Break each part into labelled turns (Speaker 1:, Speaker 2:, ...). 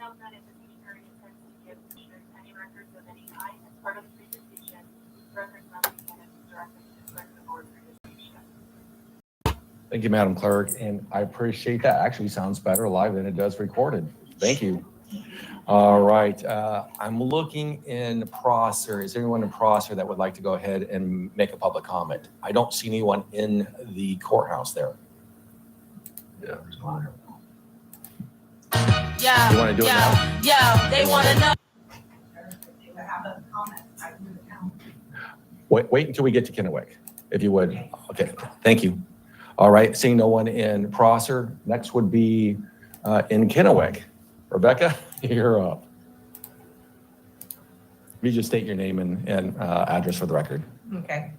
Speaker 1: note that if the speaker intends to give commissioners any records of any kind as part of the presentation, these records must be handed directly to the clerk of the board for distribution.
Speaker 2: Thank you, Madam Clerk, and I appreciate that. Actually sounds better live than it does recorded. Thank you. All right, I'm looking in Prosser. Is there anyone in Prosser that would like to go ahead and make a public comment? I don't see anyone in the courthouse there.
Speaker 3: Yeah.
Speaker 4: Yeah.
Speaker 2: You wanna do it now?
Speaker 4: Yeah, they want to know.
Speaker 2: Wait until we get to Kennewick, if you would. Okay, thank you. All right, seeing no one in Prosser, next would be in Kennewick. Rebecca, you're up. You just state your name and address for the record.
Speaker 5: Okay.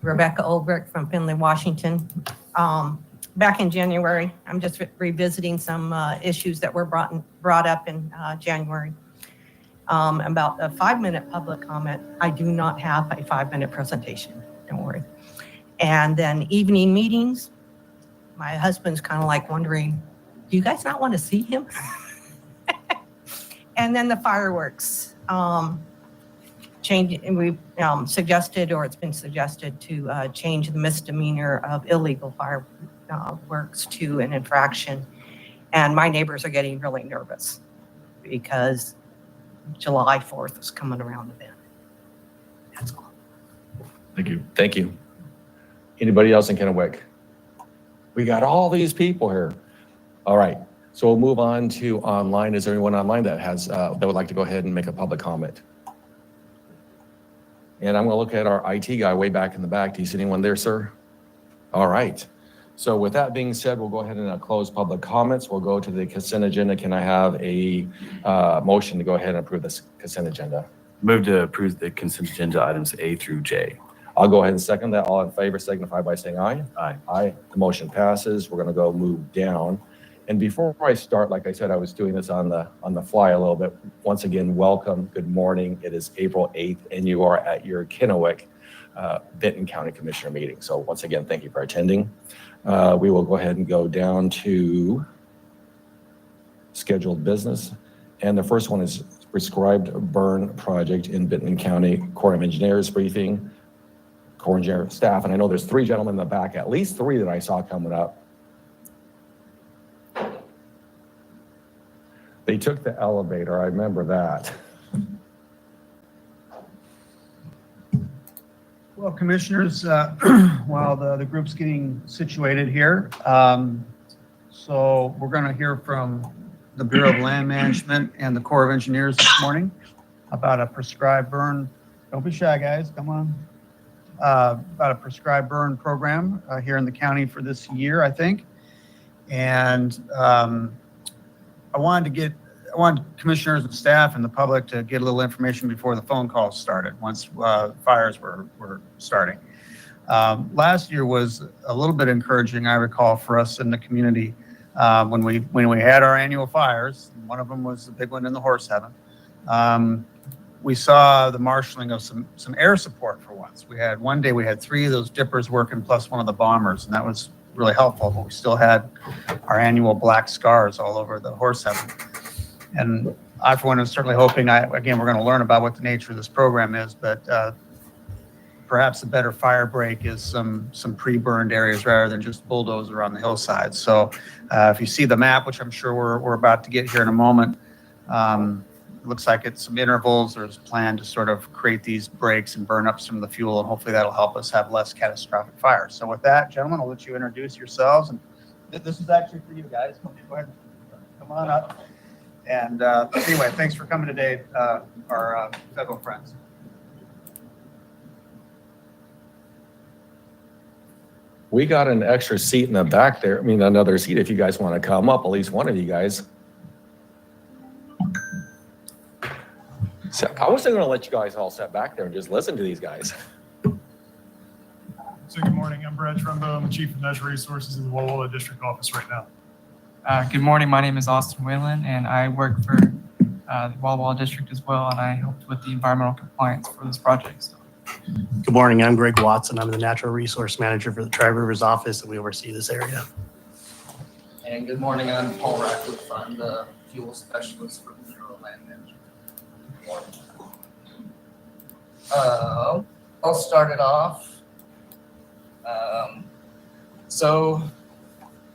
Speaker 5: Rebecca Olbrich from Findlay, Washington. Back in January, I'm just revisiting some issues that were brought up in January. About a 5-minute public comment. I do not have a 5-minute presentation, don't worry. And then evening meetings, my husband's kind of like wondering, do you guys not want to see him? And then the fireworks. We've suggested, or it's been suggested to change the misdemeanor of illegal fireworks to an infraction. And my neighbors are getting really nervous because July 4th is coming around the bend. That's all.
Speaker 2: Thank you. Thank you. Anybody else in Kennewick? We got all these people here. All right, so we'll move on to online. Is there anyone online that has that would like to go ahead and make a public comment? And I'm going to look at our IT guy way back in the back. Do you see anyone there, sir? All right. So with that being said, we'll go ahead and close public comments. We'll go to the consent agenda. Can I have a motion to go ahead and approve this consent agenda?
Speaker 3: Move to approve the consent agenda items A through J.
Speaker 2: I'll go ahead and second that. All in favor signify by saying aye.
Speaker 3: Aye.
Speaker 2: Aye. The motion passes. We're going to go move down. And before I start, like I said, I was doing this on the fly a little bit. Once again, welcome. Good morning. It is April 8th, and you are at your Kennewick Benton County Commissioner meeting. So once again, thank you for attending. We will go ahead and go down to scheduled business. And the first one is prescribed burn project in Benton County Corps of Engineers briefing, Corps Engineer staff. And I know there's 3 gentlemen in the back, at least 3 that I saw coming up. They took the elevator, I remember that.
Speaker 6: Well, Commissioners, while the group's getting situated here, so we're going to hear from the Bureau of Land Management and the Corps of Engineers this morning about a prescribed burn. Don't be shy, guys. Come on. About a prescribed burn program here in the county for this year, I think. And I wanted commissioners and staff and the public to get a little information before the phone calls started, once fires were starting. Last year was a little bit encouraging, I recall, for us in the community when we had our annual fires. One of them was the big one in the Horse Heaven. We saw the marshaling of some air support for once. One day we had 3 of those dippers working plus one of the bombers, and that was really helpful, but we still had our annual black scars all over the Horse Heaven. And I, for one, am certainly hoping, again, we're going to learn about what the nature of this program is, but perhaps a better fire break is some pre-burned areas rather than just bulldozer on the hillside. So if you see the map, which I'm sure we're about to get here in a moment, it looks like it's some intervals. There's a plan to sort of create these breaks and burn up some of the fuel, and hopefully that'll help us have less catastrophic fires. So with that, gentlemen, I'll let you introduce yourselves. And this is actually for you guys. Go ahead, come on up. And anyway, thanks for coming today, our federal friends.
Speaker 2: We got an extra seat in the back there. I mean, another seat if you guys want to come up, at least one of you guys. So I wasn't going to let you guys all sit back there and just listen to these guys.
Speaker 7: So good morning, I'm Brad Trumbo. I'm the Chief of Natural Resources in the Walla Walla District Office right now.
Speaker 8: Good morning, my name is Austin Whalen, and I work for the Walla Walla District as well, and I helped with the environmental compliance for this project. So.
Speaker 9: Good morning, I'm Greg Watson. I'm the Natural Resource Manager for the Tri-Rivers office, and we oversee this area.
Speaker 10: And good morning, I'm Paul Ratcliffe. I'm the fuel specialist for the Bureau of Land Management. I'll start it off. So,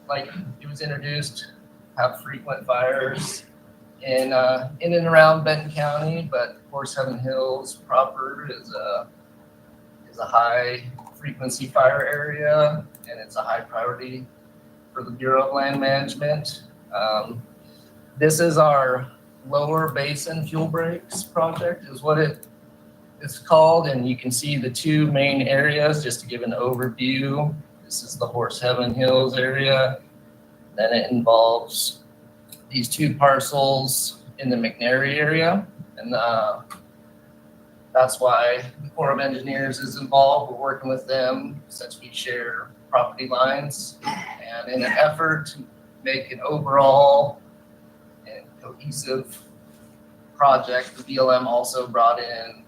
Speaker 10: like it was introduced, have frequent fires in and around Benton County, but Horse Heaven Hills proper is a high frequency fire area, and it's a high priority for the Bureau of Land Management. This is our Lower Basin Fuel Breaks project is what it is called, and you can see the two main areas just to give an overview. This is the Horse Heaven Hills area. Then it involves these two parcels in the McNary area, and that's why the Corps of Engineers is involved. We're working with them since we share property lines, and in an effort to make an overall and cohesive project, the BLM also brought in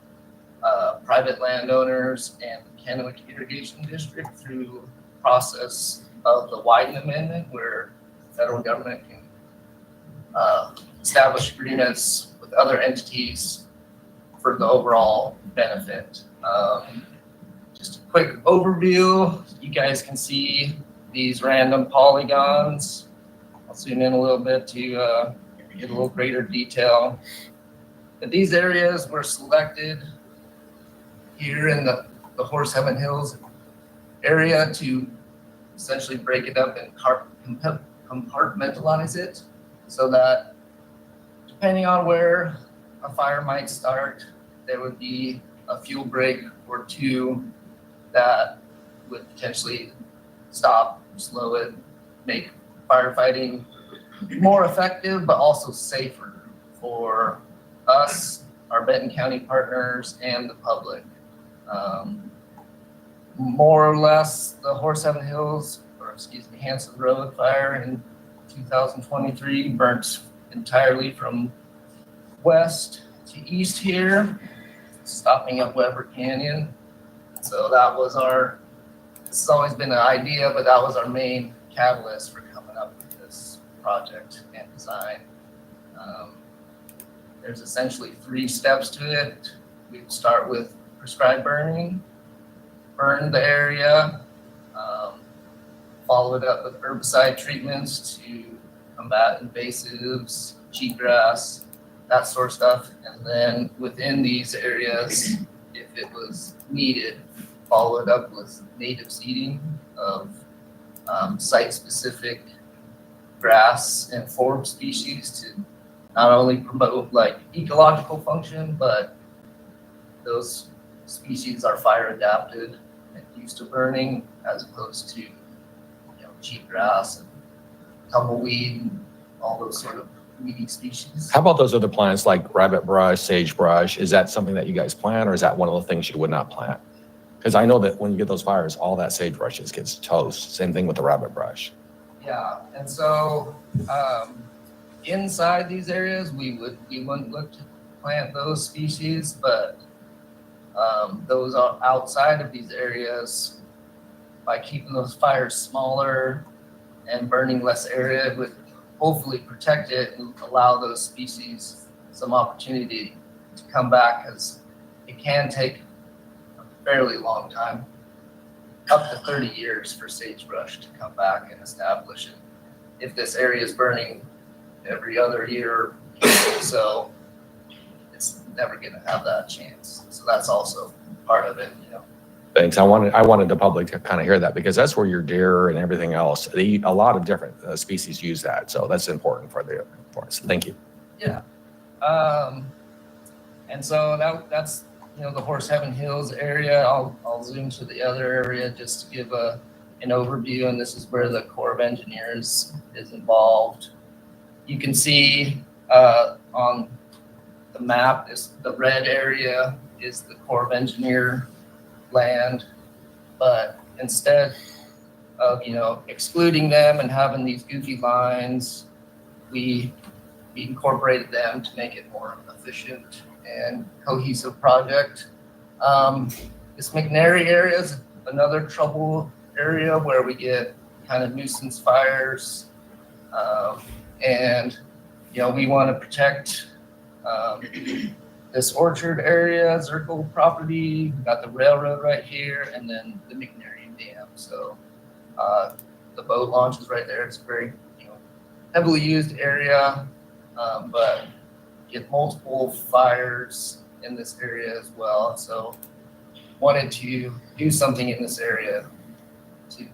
Speaker 10: private landowners and the Kennewick Irrigation District through the process of the Wyden Amendment, where the federal government can establish agreements with other entities for the overall benefit. Just a quick overview. You guys can see these random polygons. I'll zoom in a little bit to get a little greater detail. But these areas were selected here in the Horse Heaven Hills area to essentially break it up and compartmentalize it so that depending on where a fire might start, there would be a fuel break or two that would potentially stop, slow it, make firefighting more effective, but also safer for us, our Benton County partners, and the public. More or less, the Horse Heaven Hills, or excuse me, Hanson Road fire in 2023 burnt entirely from west to east here, stopping at Weber Canyon. So that was this has always been an idea, but that was our main catalyst for coming up with this project and design. There's essentially 3 steps to it. We start with prescribed burning, burn the area, follow it up with herbicide treatments to combat invasives, cheatgrass, that sort of stuff. And then within these areas, if it was needed, follow it up with native seeding of site-specific grass and forb species to not only promote like ecological function, but those species are fire adapted and used to burning as opposed to cheatgrass and tumbleweed and all those sort of weedy species.
Speaker 2: How about those other plants like rabbit brush, sagebrush? Is that something that you guys plant, or is that one of the things you would not plant? Because I know that when you get those fires, all that sagebrush just gets toast. Same thing with the rabbit brush.
Speaker 10: Yeah, and so inside these areas, we wouldn't look to plant those species, but those are outside of these areas, by keeping those fires smaller and burning less area, it would hopefully protect it and allow those species some opportunity to come back, because it can take a fairly long time, up to 30 years for sagebrush to come back and establish it. If this area is burning every other year, so it's never going to have that chance. So that's also part of it,
Speaker 2: Thanks. I wanted the public to kind of hear that, because that's where your deer and everything else, a lot of different species use that. So that's important for us. Thank you.
Speaker 10: Yeah. And so that's, the Horse Heaven Hills area. I'll zoom to the other area just to give an overview. And this is where the Corps of Engineers is involved. You can see on the map, the red area is the Corps of Engineer land, but instead of excluding them and having these goofy lines, we incorporated them to make it more efficient and cohesive project. This McNary area is another trouble area where we get kind of nuisance fires, and we want to protect this orchard area, Zirkle property. We got the railroad right here, and then the McNary Dam. So the boat launch is right there. It's a very heavily used area, but get multiple fires in this area as well. So wanted to do something in this area to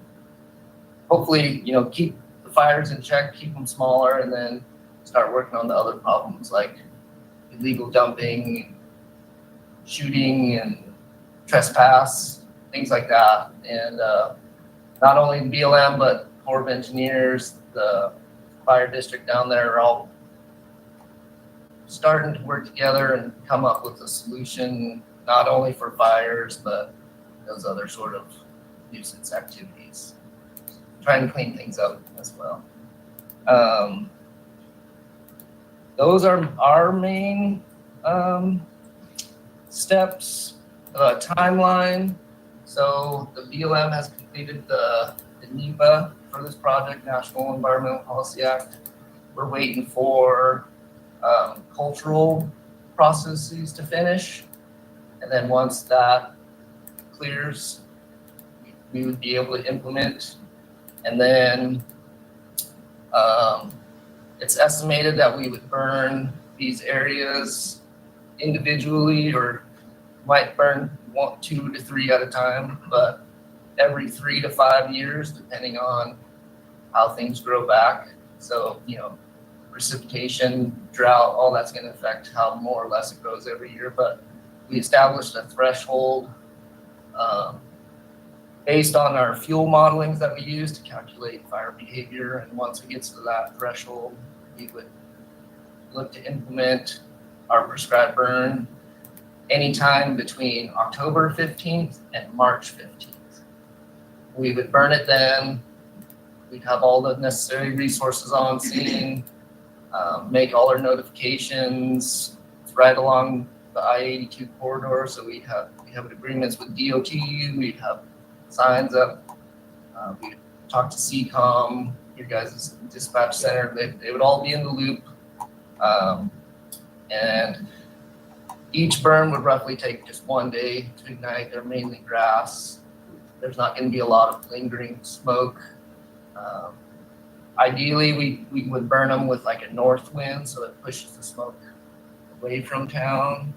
Speaker 10: hopefully keep the fires in check, keep them smaller, and then start working on the other problems like illegal dumping, shooting, and trespass, things like that. And not only BLM, but Corps of Engineers, the fire district down there are all starting to work together and come up with a solution, not only for fires, but those other sort of nuisance activities. Trying to clean things up as well. Those are our main steps, timeline. So the BLM has completed the NEPA for this project, National Environmental Policy Act. We're waiting for cultural processes to finish. And then once that clears, we would be able to implement. And then it's estimated that we would burn these areas individually, or might burn 2 to 3 at a time, but every 3 to 5 years, depending on how things grow back. So, precipitation, drought, all that's going to affect how more or less it grows every year. But we established a threshold based on our fuel modelings that we use to calculate fire behavior. And once it gets to that threshold, we would look to implement our prescribed burn anytime between October 15th and March 15th. We would burn it then. We'd have all the necessary resources on scene, make all our notifications. It's right along the I-82 corridor, so we have agreements with DOT. We'd have signs up. We'd talk to CCOM, your guys' dispatch center. They would all be in the loop. And each burn would roughly take just 1 day to ignite. They're mainly grass. There's not going to be a lot of lingering smoke. Ideally, we would burn them with like a north wind, so it pushes the smoke away from town.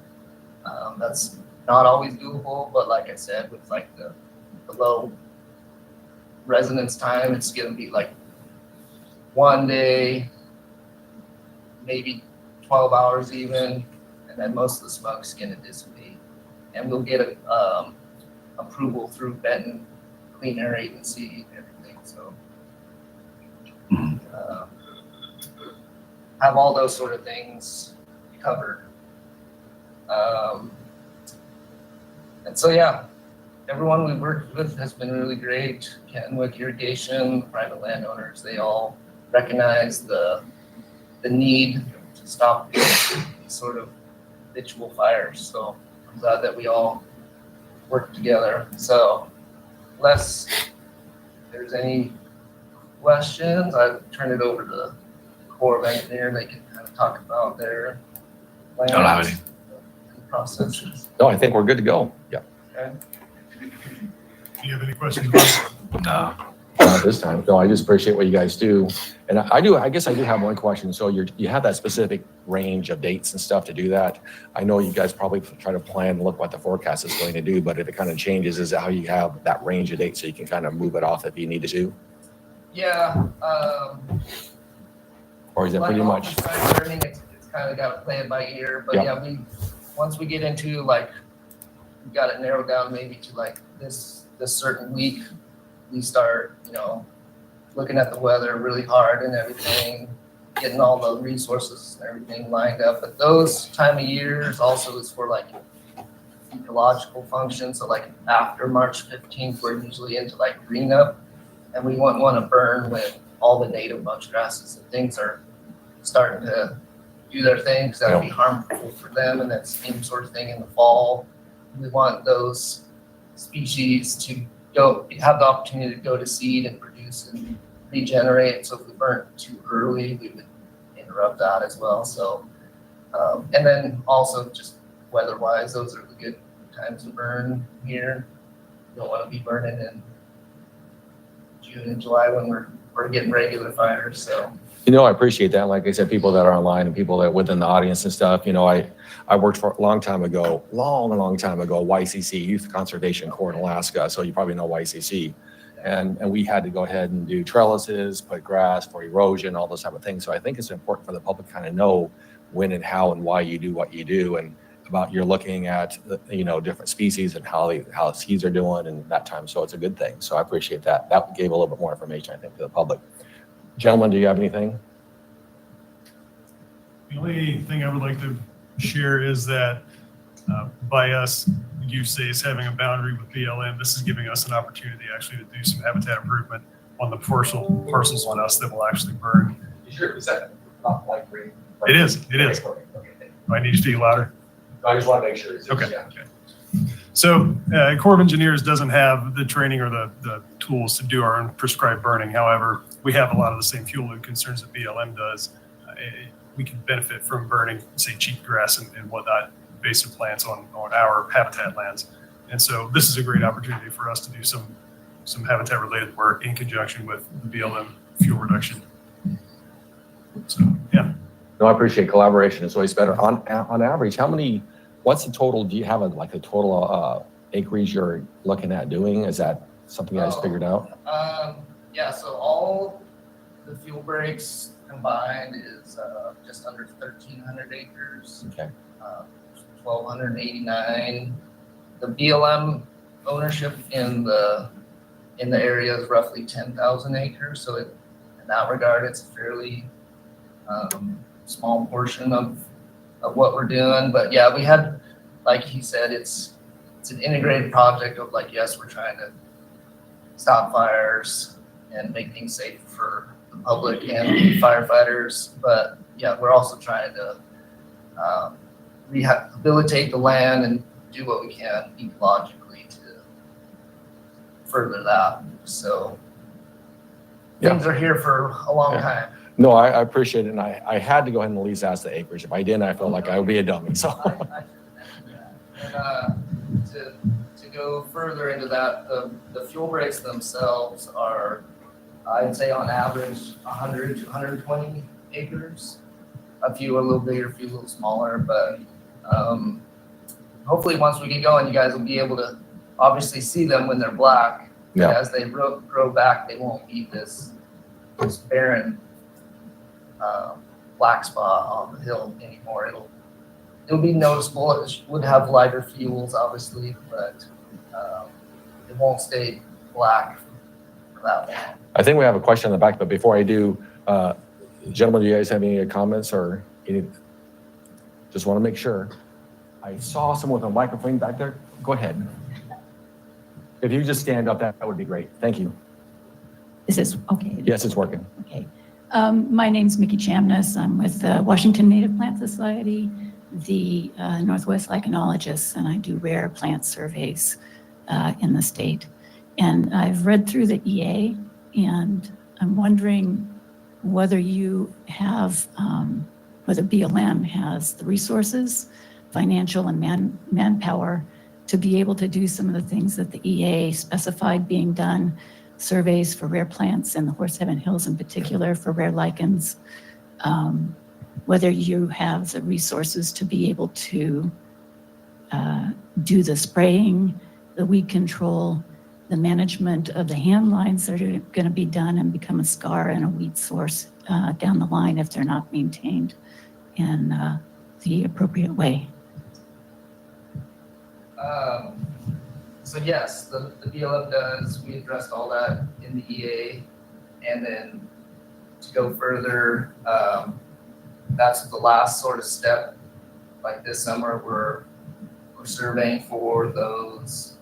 Speaker 10: That's not always doable, but like I said, with like the low residence time, it's going to be like 1 day, maybe 12 hours even, and then most of the smoke's going to dissipate. And we'll get approval through Benton Clean Air Agency and everything. So have all those sort of things covered. And so, yeah, everyone we've worked with has been really great. Kenwick Irrigation, private landowners, they all recognize the need to stop these sort of habitual fires. So I'm glad that we all work together. So unless there's any questions, I turn it over to the Corps of Engineers. They can kind of talk about their plans.
Speaker 3: Don't have any.
Speaker 10: And processes.
Speaker 2: No, I think we're good to go. Yeah.
Speaker 10: Okay.
Speaker 7: Do you have any questions, Russ?
Speaker 3: No.
Speaker 2: Not this time. No, I just appreciate what you guys do. And I guess I do have one question. So you have that specific range of dates and stuff to do that. I know you guys probably try to plan and look what the forecast is going to do, but if it kind of changes, is how you have that range of dates so you can kind of move it off if you need to?
Speaker 10: Yeah.
Speaker 2: Or is it
Speaker 10: Like
Speaker 2: pretty
Speaker 10: all
Speaker 2: much?
Speaker 10: prescribed burning, it's kind of got to play it by ear. But yeah, once we get into like, we got it narrowed down maybe to like this certain week, we start, looking at the weather really hard and everything, getting all the resources and everything lined up. But those time of years also is for like ecological functions. So like after March 15th, we're usually into like green up, and we wouldn't want to burn when all the native bunch grasses and things are starting to do their thing, because that would be harmful for them. And that same sort of thing in the fall. We want those species to have the opportunity to go to seed and produce and regenerate. So if we burn too early, we would interrupt that as well. So, and then also just weather-wise, those are the good times to burn here. You don't want to be burning in June and July when we're getting regular fires. So,
Speaker 2: I appreciate that. Like I said, people that are online and people that are within the audience and stuff, I worked for a long time ago, YCC, Youth Conservation Corps in Alaska. So you probably know YCC. And we had to go ahead and do trellises, put grass for erosion, all those type of things. So I think it's important for the public to kind of know when and how and why you do what you do, and about you're looking at, different species and how seeds are doing and that time. So it's a good thing. So I appreciate that. That gave a little bit more information, I think, to the public. Gentlemen, do you have anything?
Speaker 7: The only thing I would like to share is that by us, USACE having a boundary with BLM, this is giving us an opportunity actually to do some habitat improvement on the parcels on us that will actually burn.
Speaker 2: Sure. Is that not like green?
Speaker 7: It is. Do I need to speak louder?
Speaker 2: I just want to make sure.
Speaker 7: Okay. So Corps of Engineers doesn't have the training or the tools to do our own prescribed burning. However, we have a lot of the same fuel load concerns that BLM does. We can benefit from burning, say, cheatgrass and whatnot, invasive plants on our habitat lands. And so this is a great opportunity for us to do some habitat related work in conjunction with the BLM fuel reduction. So, yeah.
Speaker 2: No, I appreciate collaboration. It's always better. On average, what's the total, do you have a total acreage you're looking at doing? Is that something you guys figured out?
Speaker 10: Yeah, so all the fuel breaks combined is just under 1,300 acres.
Speaker 2: Okay.
Speaker 10: 1,289. The BLM ownership in the area is roughly 10,000 acres. So in that regard, it's a fairly small portion of what we're doing. But yeah, we had, like he said, it's an integrated project of yes, we're trying to stop fires and make things safe for the public and the firefighters. But yeah, we're also trying to rehabilitate the land and do what we can ecologically to further that. So things are here for a long time.
Speaker 2: No, I appreciate it. And I had to go ahead and at least ask the acreage. If I didn't, I felt like I would be a dummy. So.
Speaker 10: And to go further into that, the fuel breaks themselves are, I'd say on average, 100 to 120 acres. A few a little bigger, a few a little smaller, but hopefully once we get going, you guys will be able to obviously see them when they're black.
Speaker 2: Yeah.
Speaker 10: As they grow back, they won't be this barren black spot on the hill anymore. It'll be noticeable. It would have lighter fuels, obviously, but it won't stay black for that long.
Speaker 2: I think we have a question in the back, but before I do, gentlemen, do you guys have any comments or any? Just want to make sure. I saw someone with a microphone back there. Go ahead. If you just stand up, that would be great. Thank you.
Speaker 11: Is this okay?
Speaker 2: Yes, it's working.
Speaker 11: Okay. My name's Mickey Chamness. I'm with the Washington Native Plant Society, the Northwest Lichenologists, and I do rare plant surveys in the state. And I've read through the EA, and I'm wondering whether you have, whether BLM has the resources, financial and manpower to be able to do some of the things that the EA specified being done, surveys for rare plants in the Horseheaven Hills in particular for rare lichens, whether you have the resources to be able to do the spraying, the weed control, the management of the hand lines that are going to be done and become a scar and a weed source down the line if they're not maintained in the appropriate way.
Speaker 10: So yes, the BLM does. We addressed all that in the EA, and then to go further, that's the last sort of step. Like this summer, we're surveying for those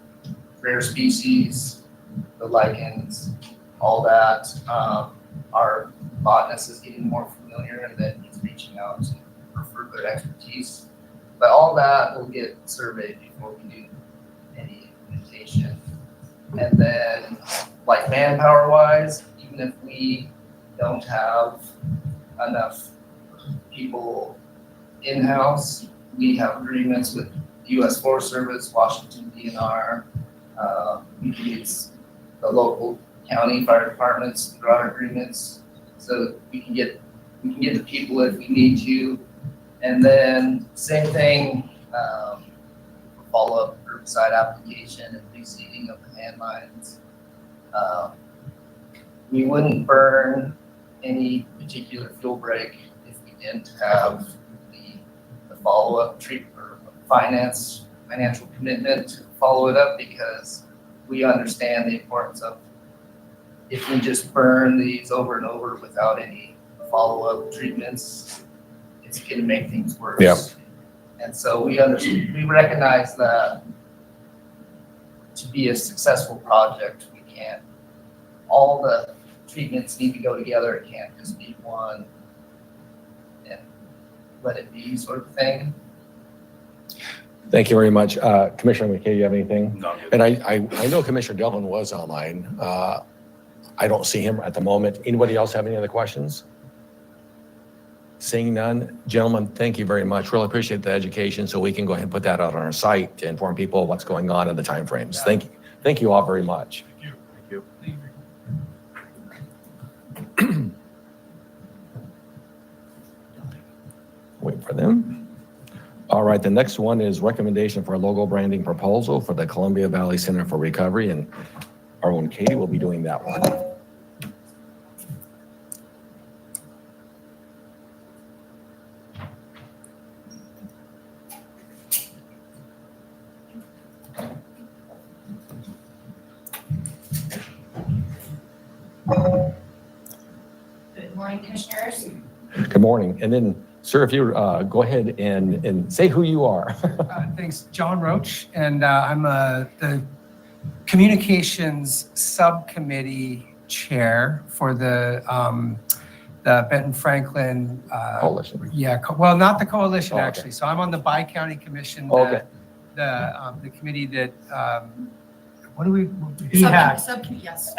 Speaker 10: rare species, the lichens, all that. Our botanist is getting more familiar, and then he's reaching out for further expertise. But all that will get surveyed before we do any implementation. And then, like manpower wise, even if we don't have enough people in-house. We have agreements with U.S. Forest Service, Washington DNR, it's the local county fire departments through our agreements, so we can get the people if we need to. And then same thing, follow-up herbicide application and reseeding of the landmines. We wouldn't burn any particular fuel break if we didn't have the follow-up treatment or financial commitment to follow it up, because we understand the importance of, if we just burn these over and over without any follow-up treatments, it's going to make things worse.
Speaker 2: Yeah.
Speaker 10: And so we recognize that to be a successful project, all the treatments need to go together. It can't just be one and let it be, sort of thing.
Speaker 2: Thank you very much. Commissioner McKay, you have anything?
Speaker 3: No.
Speaker 2: And I know Commissioner Dillon was online. I don't see him at the moment. Anybody else have any other questions? Seeing none, gentlemen, thank you very much. Really appreciate the education, so we can go ahead and put that out on our site to inform people what's going on in the timeframes.
Speaker 10: Yeah.
Speaker 2: Thank you. Thank you all very much.
Speaker 7: Thank you.
Speaker 2: Wait for them. All right, the next one is recommendation for a logo branding proposal for the Columbia Valley Center for Recovery, and our own Katie will be doing that one.
Speaker 4: Good morning, commissioners.
Speaker 2: Good morning. And then, sir, if you go ahead and say who you are.
Speaker 12: Thanks, John Roach, and I'm the Communications Subcommittee Chair for the Benton Franklin.
Speaker 2: Coalition.
Speaker 12: Yeah, well, not the coalition,
Speaker 2: Oh, okay.
Speaker 12: actually. So I'm on the Bi-County Commission,
Speaker 2: Okay.
Speaker 12: the committee that, what do we? BHAC.
Speaker 4: Subcommittee, yes.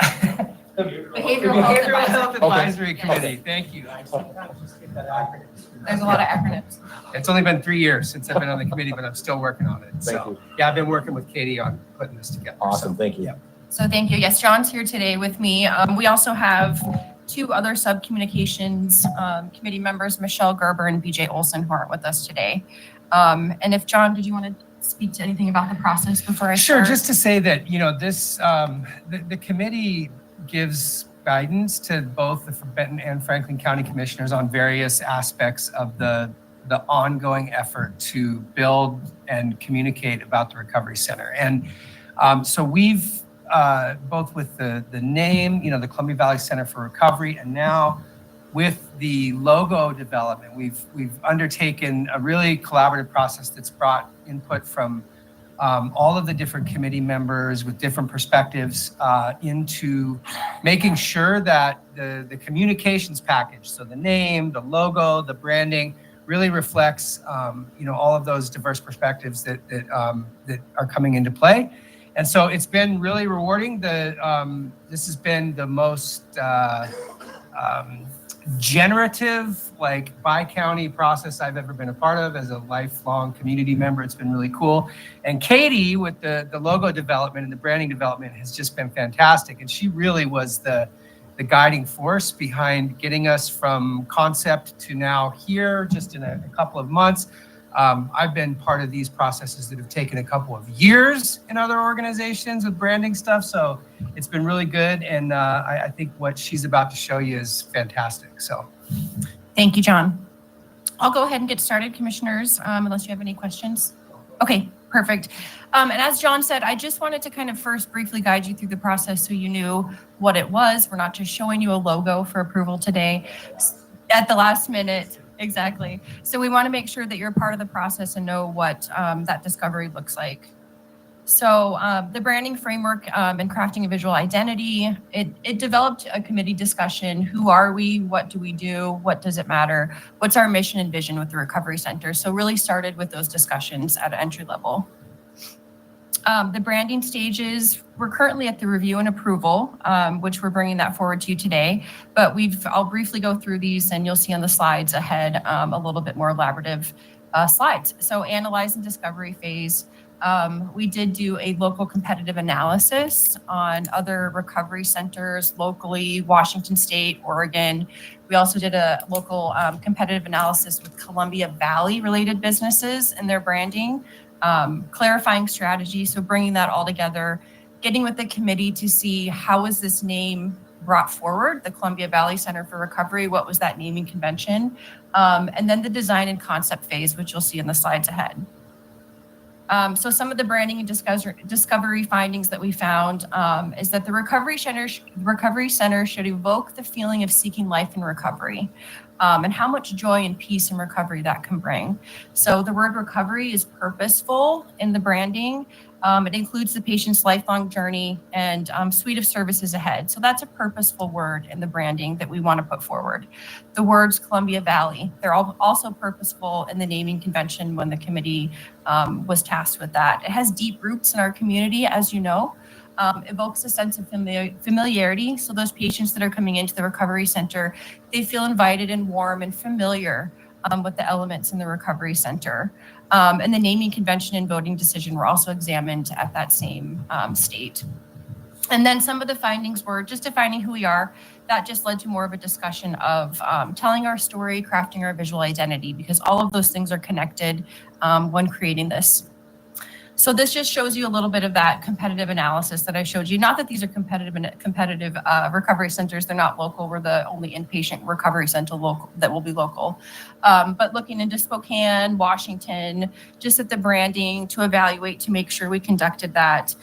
Speaker 12: The
Speaker 4: Behavioral Health
Speaker 12: Advisory
Speaker 4: Yes.
Speaker 12: Committee. Thank you. I sometimes just get that acronym.
Speaker 4: There's a lot of acronyms.
Speaker 12: It's only been 3 years since I've been on the committee, but I'm still working on it.
Speaker 2: Thank
Speaker 12: So,
Speaker 2: you.
Speaker 12: yeah, I've been working with Katie on putting this together.
Speaker 2: Awesome, thank you.
Speaker 12: Yeah.
Speaker 4: So thank you. Yes, John's here today with me. We also have two other sub-communications committee members, Michelle Gerber and BJ Olson, who aren't with us today. And if, John, did you want to speak to anything about the process before I
Speaker 12: Sure,
Speaker 4: start?
Speaker 12: just to say that, this, the committee gives guidance to both the Benton and Franklin County Commissioners on various aspects of the ongoing effort to build and communicate about the Recovery Center. And so we've, both with the name, the Columbia Valley Center for Recovery, and now with the logo development, we've undertaken a really collaborative process that's brought input from all of the different committee members with different perspectives into making sure that the communications package, so the name, the logo, the branding, really reflects all of those diverse perspectives that are coming into play. And so it's been really rewarding. This has been the most generative, bi-county process I've ever been a part of as a lifelong community member. It's been really cool. And Katie, with the logo development and the branding development, has just been fantastic. And she really was the guiding force behind getting us from concept to now here, just in a couple of months. I've been part of these processes that have taken a couple of years in other organizations with branding stuff. So it's been really good. And I think what she's about to show you is fantastic. So
Speaker 4: Thank you, John. I'll go ahead and get started, commissioners, unless you have any questions. Okay, perfect. And as John said, I just wanted to kind of first briefly guide you through the process so you knew what it was. We're not just showing you a logo for approval today at the last minute. Exactly. So we want to make sure that you're part of the process and know what that discovery looks like. So the branding framework and crafting a visual identity, it developed a committee discussion. Who are we? What do we do? What does it matter? What's our mission and vision with the Recovery Center? So really started with those discussions at entry level. The branding stages, we're currently at the review and approval, which we're bringing that forward to you today. But I'll briefly go through these, and you'll see on the slides ahead a little bit more elaborative slides. So analyze and discovery phase. We did do a local competitive analysis on other recovery centers locally, Washington State, Oregon. We also did a local competitive analysis with Columbia Valley related businesses and their branding, clarifying strategy. So bringing that all together, getting with the committee to see how is this name brought forward, the Columbia Valley Center for Recovery, what was that naming convention? And then the design and concept phase, which you'll see in the slides ahead. So some of the branding and discovery findings that we found is that the recovery center should evoke the feeling of seeking life in recovery, and how much joy and peace in recovery that can bring. So the word recovery is purposeful in the branding. It includes the patient's lifelong journey and suite of services ahead. So that's a purposeful word in the branding that we want to put forward. The words Columbia Valley, they're also purposeful in the naming convention when the committee was tasked with that. It has deep roots in our community, as you know. Evokes a sense of familiarity. So those patients that are coming into the recovery center, they feel invited and warm and familiar with the elements in the recovery center. And the naming convention and voting decision were also examined at that same state. And then some of the findings were just defining who we are. That just led to more of a discussion of telling our story, crafting our visual identity, because all of those things are connected when creating this. So this just shows you a little bit of that competitive analysis that I showed you. Not that these are competitive recovery centers. They're not local. We're the only inpatient recovery center local that will be local. But looking into Spokane, Washington, just at the branding to evaluate to make sure we conducted that.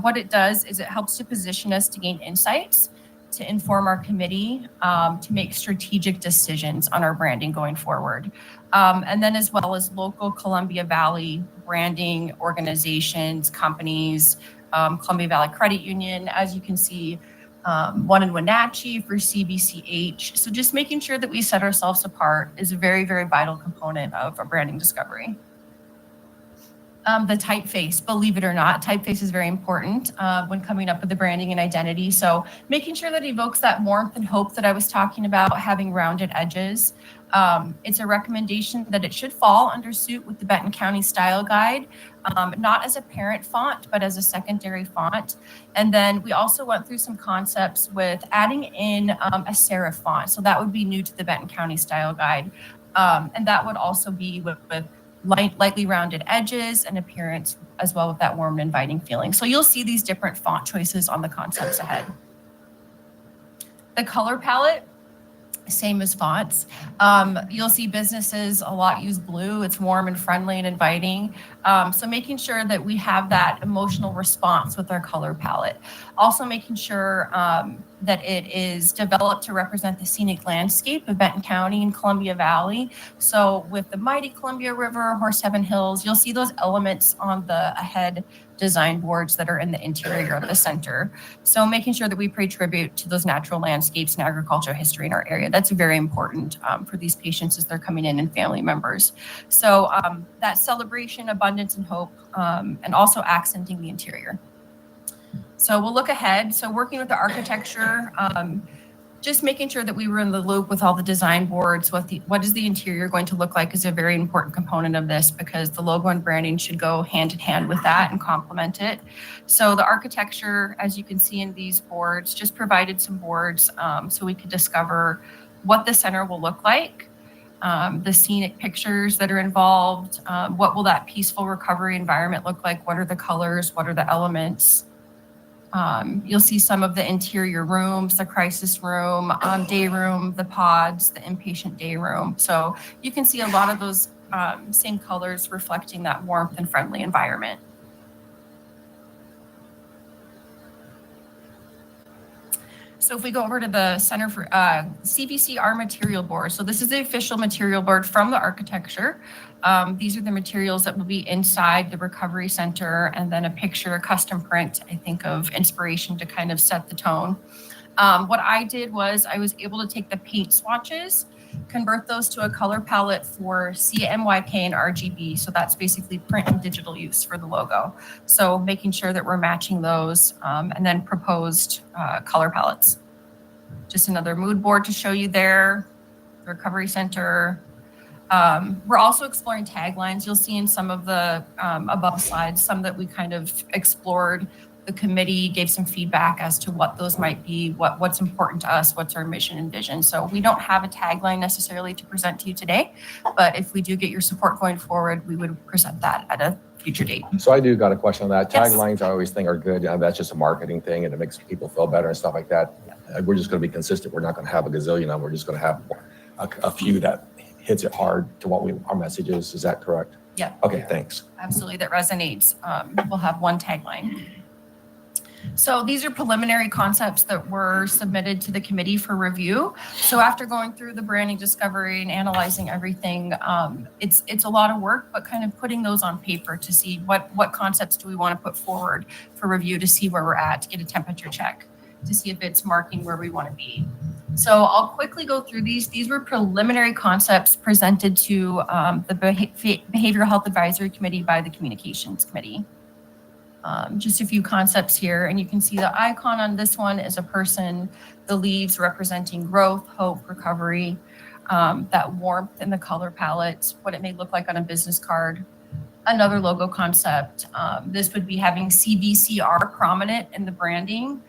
Speaker 4: What it does is it helps to position us to gain insights, to inform our committee, to make strategic decisions on our branding going forward. And then as well as local Columbia Valley branding organizations, companies, Columbia Valley Credit Union, as you can see, one in Wenatchee for CBCH. So just making sure that we set ourselves apart is a very, very vital component of a branding discovery. The typeface, believe it or not, typeface is very important when coming up with the branding and identity. So making sure that it evokes that warmth and hope that I was talking about, having rounded edges. It's a recommendation that it should fall under suit with the Benton County Style Guide, not as a parent font, but as a secondary font. And then we also went through some concepts with adding in a serif font. So that would be new to the Benton County Style Guide. And that would also be with lightly rounded edges and appearance, as well with that warm and inviting feeling. So you'll see these different font choices on the concepts ahead. The color palette, same as fonts. You'll see businesses a lot use blue. It's warm and friendly and inviting. So making sure that we have that emotional response with our color palette. Also making sure that it is developed to represent the scenic landscape of Benton County and Columbia Valley. So with the mighty Columbia River, Horse Heaven Hills, you'll see those elements on the ahead design boards that are in the interior of the center. So making sure that we pay tribute to those natural landscapes and agricultural history in our area. That's very important for these patients as they're coming in and family members. So that celebration, abundance, and hope, and also accenting the interior. So we'll look ahead. So working with the architecture, just making sure that we were in the loop with all the design boards. What is the interior going to look like is a very important component of this, because the logo and branding should go hand in hand with that and complement it. So the architecture, as you can see in these boards, just provided some boards so we could discover what the center will look like, the scenic pictures that are involved, what will that peaceful recovery environment look like, what are the colors, what are the elements. You'll see some of the interior rooms, the crisis room, day room, the pods, the inpatient day room. So you can see a lot of those same colors reflecting that warmth and friendly environment. So if we go over to the Center for CVCR material board. So this is the official material board from the architecture. These are the materials that will be inside the recovery center, and then a picture, a custom print, I think, of inspiration to kind of set the tone. What I did was I was able to take the paint swatches convert those to a color palette for CMYK and RGB. So that's basically print and digital use for the logo. So making sure that we're matching those, and then proposed color palettes. Just another mood board to show you there, the Recovery Center. We're also exploring taglines. You'll see in some of the above slides, some that we kind of explored. The committee gave some feedback as to what those might be, what's important to us, what's our mission and vision. So we don't have a tagline necessarily to present to you today, but if we do get your support going forward, we would present that at a future date.
Speaker 2: So I do got a question on that.
Speaker 4: Yes.
Speaker 2: Taglines I always think are good. That's just a marketing thing and it makes people feel better and stuff like that. We're just going to be consistent. We're not going to have a gazillion of them. We're just going to have a few that hits it hard to what our message is. Is that correct?
Speaker 4: Yeah.
Speaker 2: Okay, thanks.
Speaker 4: Absolutely, that resonates. We'll have one tagline. So these are preliminary concepts that were submitted to the committee for review. So after going through the branding discovery and analyzing everything, it's a lot of work, but kind of putting those on paper to see what concepts do we want to put forward for review to see where we're at, to get a temperature check, to see if it's marking where we want to be. So I'll quickly go through these. These were preliminary concepts presented to the Behavioral Health Advisory Committee by the Communications Committee. Just a few concepts here, and you can see the icon on this one is a person, the leaves representing growth, hope, recovery, that warmth in the color palette, what it may look like on a business card. Another logo concept, this would be having CBCR prominent in the branding,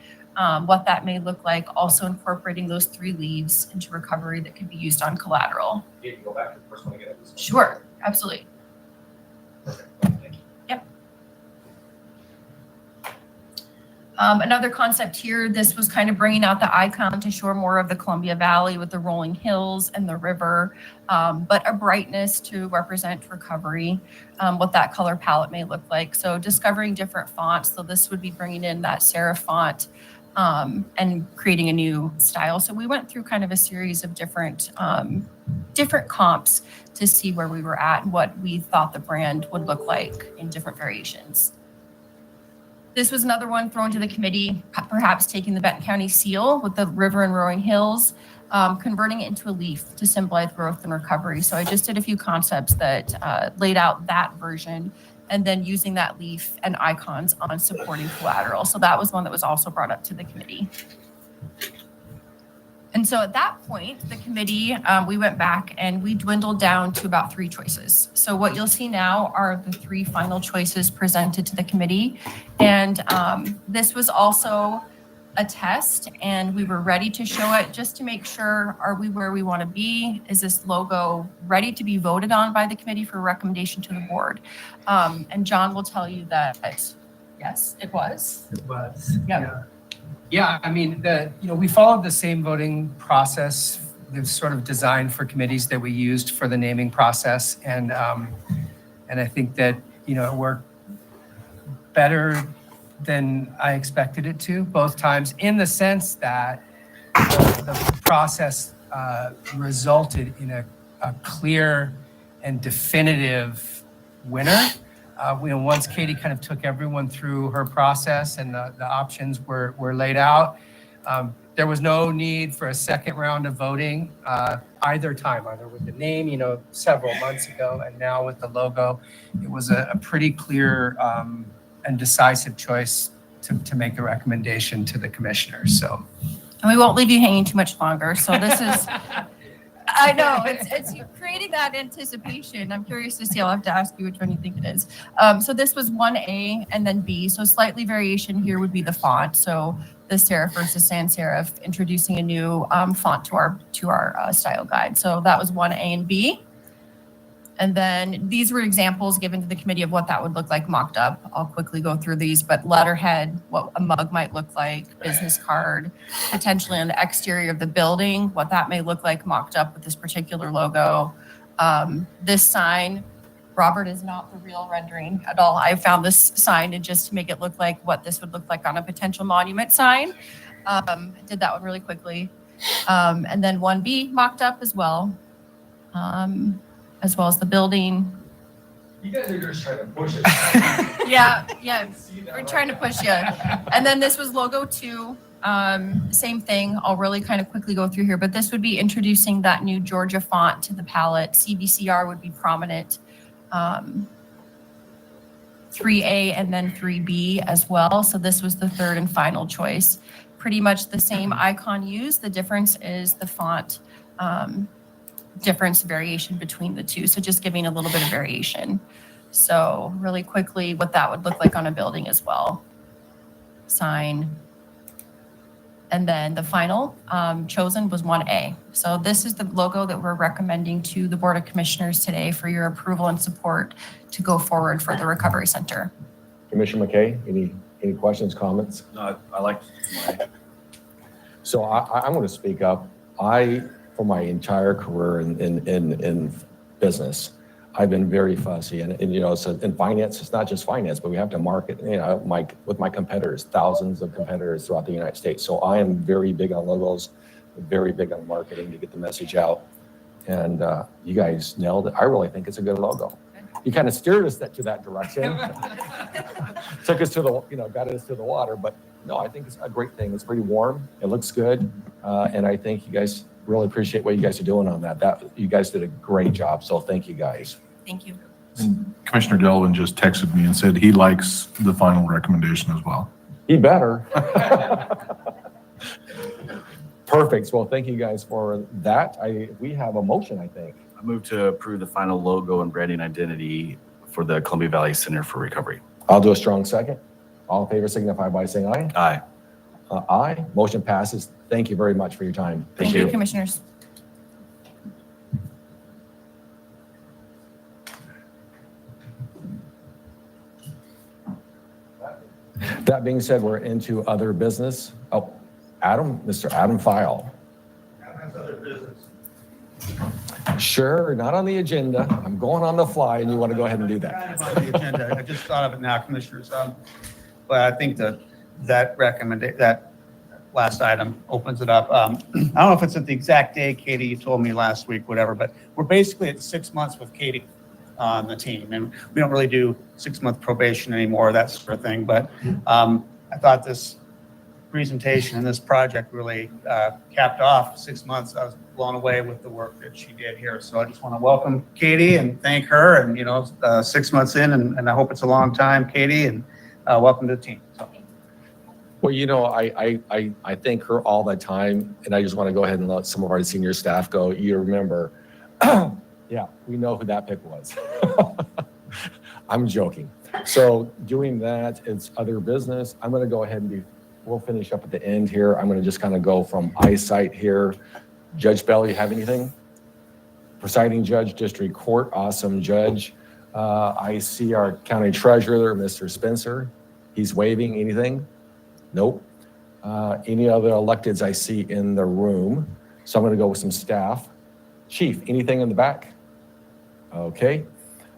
Speaker 4: what that may look like, also incorporating those 3 leaves into recovery that could be used on collateral.
Speaker 2: Can you go back to the first one again?
Speaker 4: Sure, absolutely. Yep. Another concept here, this was kind of bringing out the icon to show more of the Columbia Valley with the rolling hills and the river, but a brightness to represent recovery, what that color palette may look like. So discovering different fonts. So this would be bringing in that serif font and creating a new style. So we went through kind of a series of different comps to see where we were at and what we thought the brand would look like in different variations. This was another one thrown to the committee, perhaps taking the Benton County seal with the river and rolling hills, converting it into a leaf to symbolize growth and recovery. So I just did a few concepts that laid out that version, and then using that leaf and icons on supporting collateral. So that was one that was also brought up to the committee. And so at that point, the committee, we went back and we dwindled down to about 3 choices. So what you'll see now are the 3 final choices presented to the committee. And this was also a test, and we were ready to show it just to make sure, are we where we want to be? Is this logo ready to be voted on by the committee for recommendation to the board? And John will tell you that, yes, it was.
Speaker 12: It was.
Speaker 4: Yeah.
Speaker 12: Yeah, I mean, we followed the same voting process. It sort of designed for committees that we used for the naming process, and I think that it worked better than I expected it to both times, in the sense that the process resulted in a clear and definitive winner. Once Katie kind of took everyone through her process and the options were laid out, there was no need for a second round of voting either time, either with the name, several months ago, and now with the logo. It was a pretty clear and decisive choice to make a recommendation to the commissioners. So,
Speaker 4: And we won't leave you hanging too much longer. So this is, I know, it's creating that anticipation. I'm curious to see, I'll have to ask you which one you think it is. So this was 1A and then B. So slightly variation here would be the font. So the serif versus sans serif, introducing a new font to our style guide. So that was 1A and B. And then these were examples given to the committee of what that would look like mocked up. I'll quickly go through these, but letterhead, what a mug might look like, business card, potentially on the exterior of the building, what that may look like mocked up with this particular logo. This sign, Robert, is not the real rendering at all. I found this sign and just to make it look like what this would look like on a potential monument sign. Did that one really quickly. And then 1B mocked up as well. As well as the building.
Speaker 2: You guys are just trying to push it.
Speaker 4: Yeah, we're trying to push you. And then this was logo 2, Same thing. I'll really kind of quickly go through here, but this would be introducing that new Georgia font to the palette. CBCR would be prominent. 3A and then 3B as well. So this was the third and final choice. Pretty much the same icon used. The difference is the font difference variation between the two. So just giving a little bit of variation. So really quickly, what that would look like on a building as well. Sign. And then the final chosen was 1A. So this is the logo that we're recommending to the Board of Commissioners today for your approval and support to go forward for the Recovery Center.
Speaker 2: Commissioner McKay, any questions, comments?
Speaker 3: No, I like my,
Speaker 2: So I'm going to speak up. For my entire career in business, I've been very fussy, and you know, so in finance, it's not just finance, but we have to market. You know, with my competitors, thousands of competitors throughout the United States. So I am very big on logos, very big on marketing to get the message out. And you guys nailed it. I really think it's a good logo. You kind of steered us to that direction. Took us to got us to the water. But no, I think it's a great thing. It's pretty warm. It looks good, and I think you guys really appreciate what you guys are doing on that. You guys did a great job. So thank you guys.
Speaker 4: Thank you.
Speaker 13: And Commissioner Delvin just texted me and said he likes the final recommendation as well.
Speaker 2: He better. Perfect. Well, thank you guys for that. We have a motion, I think.
Speaker 3: I move to approve the final logo and branding identity for the Columbia Valley Center for Recovery.
Speaker 2: I'll do a strong second. All in favor signify by saying aye.
Speaker 3: Aye.
Speaker 2: Aye. Motion passes. Thank you very much for your time.
Speaker 4: Thank you, Commissioners.
Speaker 2: That being said, we're into other business. Oh, Mr. Adam File.
Speaker 6: Adam has other business.
Speaker 2: Sure, not on the agenda. I'm going on the fly, and you want to go ahead and do that.
Speaker 6: Kind of on the agenda. I just thought of it now, Commissioners. But I think that last item opens it up. I don't know if it's at the exact day, Katie, you told me last week, whatever, but we're basically at 6 months with Katie on the team. And we don't really do 6-month probation anymore, that sort of thing. But I thought this presentation and this project really capped off 6 months. I was blown away with the work that she did here. So I just want to welcome Katie and thank her. And, 6 months in, and I hope it's a long time, Katie, and welcome to the team. So.
Speaker 2: Well, I thank her all the time, and I just want to go ahead and let some of our senior staff go. You remember, yeah, we know who that pick was. I'm joking. So doing that, it's other business. I'm going to go ahead and we'll finish up at the end here. I'm going to just kind of go from eyesight here. Judge Bell, you have anything? Presiding Judge, District Court, awesome judge. I see our county treasurer, Mr. Spencer. He's waving. Anything? Nope. Any other electeds I see in the room? So I'm going to go with some staff. Chief, anything in the back? Okay.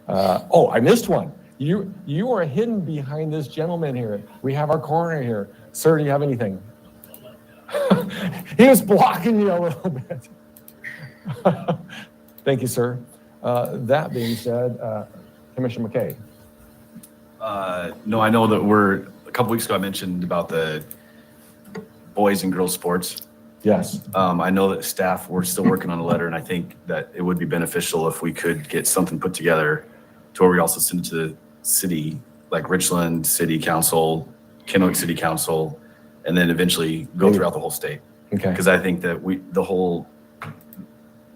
Speaker 2: I missed one. You are hidden behind this gentleman here. We have our coroner here. Sir, do you have anything? He was blocking you a little bit. Thank you, sir. That being said, Commissioner McKay.
Speaker 3: No, I know that a couple weeks ago I mentioned about the boys and girls sports.
Speaker 2: Yes.
Speaker 3: I know that staff, we're still working on a letter, and I think that it would be beneficial if we could get something put together to where we also send it to the city, like Richland City Council, Kennewick City Council, and then eventually go throughout the whole state.
Speaker 2: Okay.
Speaker 3: Because I think that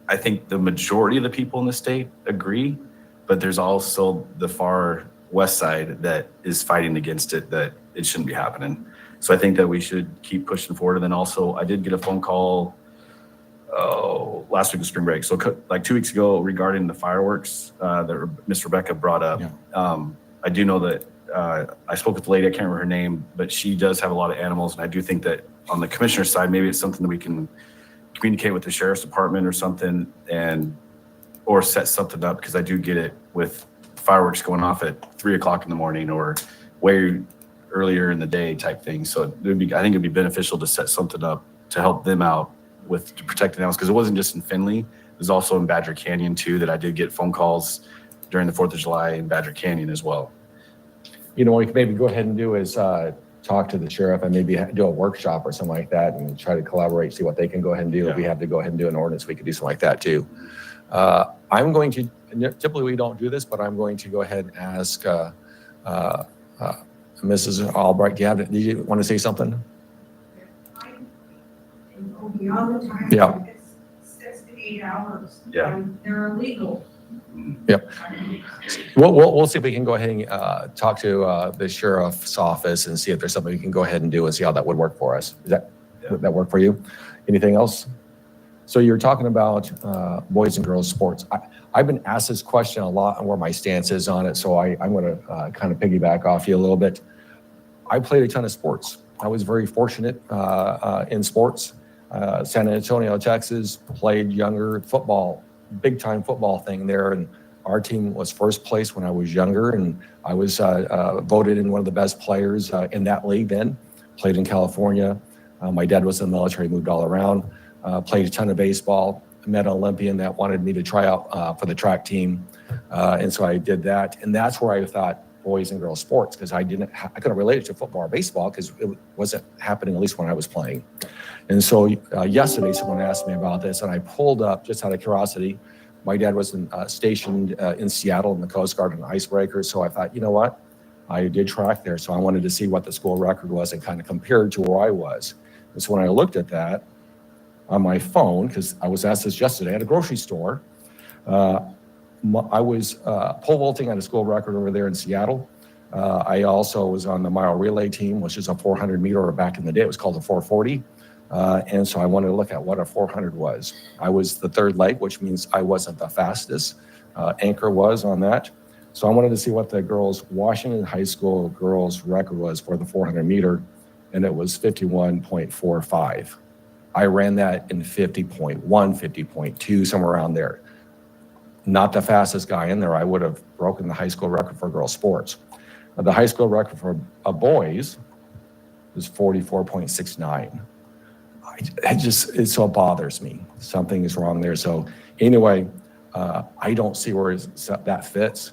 Speaker 3: I think the majority of the people in the state agree, but there's also the far west side that is fighting against it, that it shouldn't be happening. So I think that we should keep pushing forward. And then also, I did get a phone call last week of spring break. So like 2 weeks ago regarding the fireworks that Miss Rebecca brought up. Yeah. I do know that I spoke with the lady, I can't remember her name, but she does have a lot of animals. And I do think that on the commissioner's side, maybe it's something that we can communicate with the sheriff's department or something, or set something up, because I do get it with fireworks going off at 3 o'clock in the morning or way earlier in the day type thing. So I think it'd be beneficial to set something up to help them out to protect the animals, because it wasn't just in Findlay, it was also in Badger Canyon too, that I did get phone calls during the 4th of July in Badger Canyon as well.
Speaker 2: What we can maybe go ahead and do is talk to the sheriff and maybe do a workshop or something like that and try to collaborate, see what they can go ahead and do. If we have to go ahead and do an ordinance, we could do something like that too. I'm going to, typically we don't do this, but I'm going to go ahead and ask Mrs. Albright, do you want to say something?
Speaker 14: Beyond the time.
Speaker 2: Yeah.
Speaker 14: It's 6 to 8 hours.
Speaker 3: Yeah.
Speaker 14: And they're illegal.
Speaker 2: Yep. We'll see if we can go ahead and talk to the sheriff's office and see if there's something we can go ahead and do and see how that would work for us. Would that work for you? Anything else? So you're talking about boys and girls sports. I've been asked this question a lot and where my stance is on it, so I'm going to kind of piggyback off you a little bit. I played a ton of sports. I was very fortunate in sports. San Antonio, Texas, played younger football, big time football thing there, and our team was first place when I was younger, and I was voted in one of the best players in that league then. Played in California. My dad was in the military, moved all around. Played a ton of baseball. Met an Olympian that wanted me to try out for the track team, and so I did that. And that's where I thought boys and girls sports, because I couldn't relate it to football or baseball because it wasn't happening, at least when I was playing. And so yesterday someone asked me about this, and I pulled up just out of curiosity. My dad was stationed in Seattle in the Coast Guard on icebreakers, so I thought, you know what? I did track there, so I wanted to see what the school record was and kind of compared to where I was. And so when I looked at that on my phone, because I was asked this yesterday at a grocery store, I was pole vaulting at a school record over there in Seattle. I also was on the mile relay team, which is a 400 meter, or back in the day it was called a 440. And so I wanted to look at what a 400 was. I was the third leg, which means I wasn't the fastest. Anchor was on that. So I wanted to see what the girls' Washington High School girls' record was for the 400 meter, and it was 51.45. I ran that in 50.1, 50.2, somewhere around there. Not the fastest guy in there. I would have broken the high school record for girls' sports. The high school record for boys is 44.69. It so bothers me. Something is wrong there. So anyway, I don't see where that fits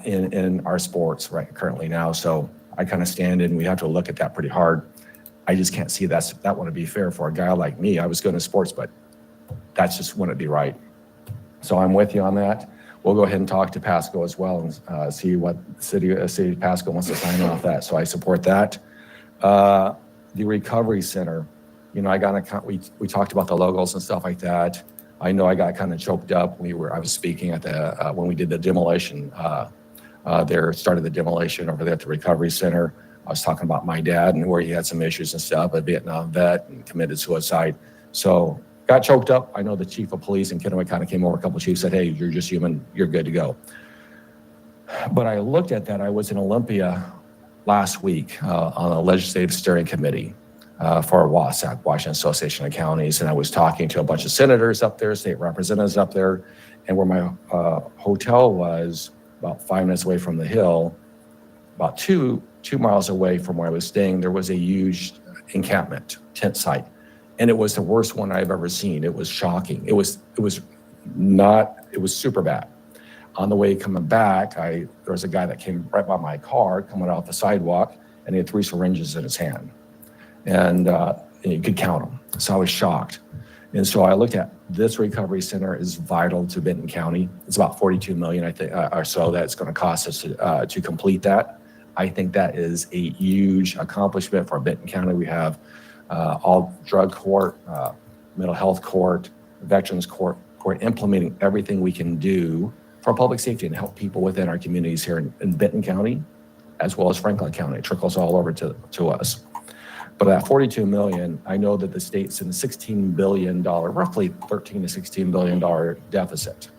Speaker 2: in our sports right currently now. So I kind of stand in. We have to look at that pretty hard. I just can't see that wouldn't be fair for a guy like me. I was good in sports, but that's just wouldn't be right. So I'm with you on that. We'll go ahead and talk to Pasco as well and see what city of Pasco wants to sign off that. So I support that. The recovery center, you know, we talked about the logos and stuff like that. I know I got kind of choked up. I was speaking at the when we did the demolition. Started the demolition over there at the recovery center. I was talking about my dad and where he had some issues and stuff, a Vietnam vet, and committed suicide. So got choked up. I know the chief of police in Kennewick kind of came over, a couple of chiefs said, hey, you're just human, you're good to go. But I looked at that. I was in Olympia last week on a legislative steering committee for WASAC, Washington Association of Counties, and I was talking to a bunch of senators up there, state representatives up there, and where my hotel was, about 5 minutes away from the hill, about two miles away from where I was staying, there was a huge encampment, tent site. And it was the worst one I've ever seen. It was shocking. It was super bad. On the way coming back, there was a guy that came right by my car coming off the sidewalk, and he had 3 syringes in his hand. And you could count them. So I was shocked. And so I looked at this recovery center is vital to Benton County. It's about 42 million, I think, or so that it's going to cost us to complete that. I think that is a huge accomplishment for Benton County. We have all drug court, mental health court, veterans court, implementing everything we can do for public safety and help people within our communities here in Benton County, as well as Franklin County. It trickles all over to us. But at 42 million, I know that the state's in a $16 billion, roughly $13 to $16 billion deficit.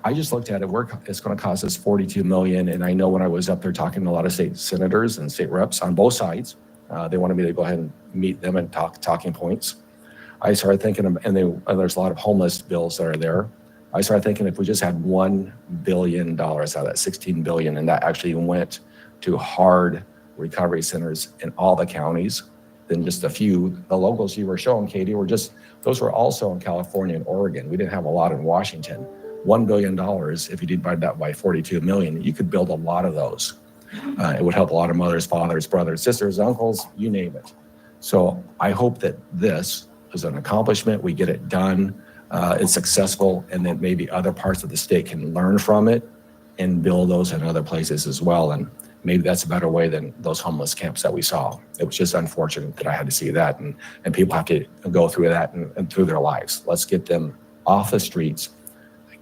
Speaker 2: I just looked at it, it's going to cost us 42 million. And I know when I was up there talking to a lot of state senators and state reps on both sides, they wanted me to go ahead and meet them and talking points. I started thinking, and there's a lot of homeless bills that are there. I started thinking if we just had $1 billion out of that 16 billion, and that actually went to hard recovery centers in all the counties, then just a few. The logos you were showing, Katie, those were also in California and Oregon. We didn't have a lot in Washington. $1 billion, if you divide that by 42 million, you could build a lot of those. It would help a lot of mothers, fathers, brothers, sisters, uncles, you name it. So I hope that this is an accomplishment. We get it done. It's successful, and then maybe other parts of the state can learn from it and build those in other places as well. And maybe that's a better way than those homeless camps that we saw. It was just unfortunate that I had to see that, and people have to go through that and through their lives. Let's get them off the streets,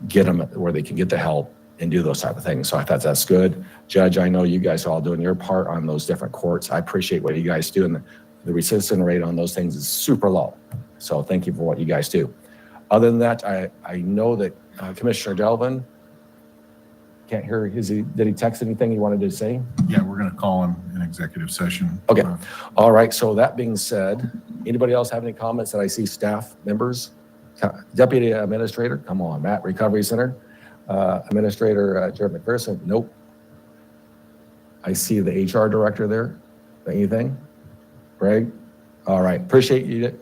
Speaker 2: get them where they can get the help and do those type of things. So I thought that's good. Judge, I know you guys are all doing your part on those different courts. I appreciate what you guys do, and the recidivist rate on those things is super low. So thank you for what you guys do. Other than that, I know that Commissioner Delvin, can't hear, did he text anything he wanted to say?
Speaker 13: Yeah, we're going to call him an executive session.
Speaker 2: Okay. All right. So that being said, anybody else have any comments that I see staff members? Deputy Administrator, come on. Matt, Recovery Center. Administrator Jared McPherson, nope. I see the HR Director there. Anything? Greg? All right. Appreciate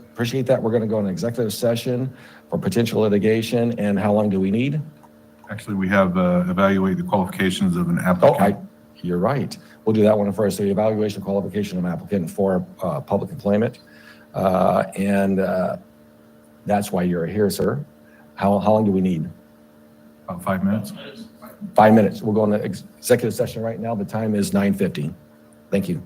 Speaker 2: that. We're going to go in executive session for potential litigation. And how long do we need?
Speaker 13: Actually, we have evaluate the qualifications of an applicant.
Speaker 2: You're right. We'll do that one first. The evaluation qualification of an applicant for public employment. And that's why you're here, sir. How long do we need?
Speaker 13: About 5 minutes.
Speaker 2: 5 minutes. We'll go into executive session right now. The time is 9:50. Thank you.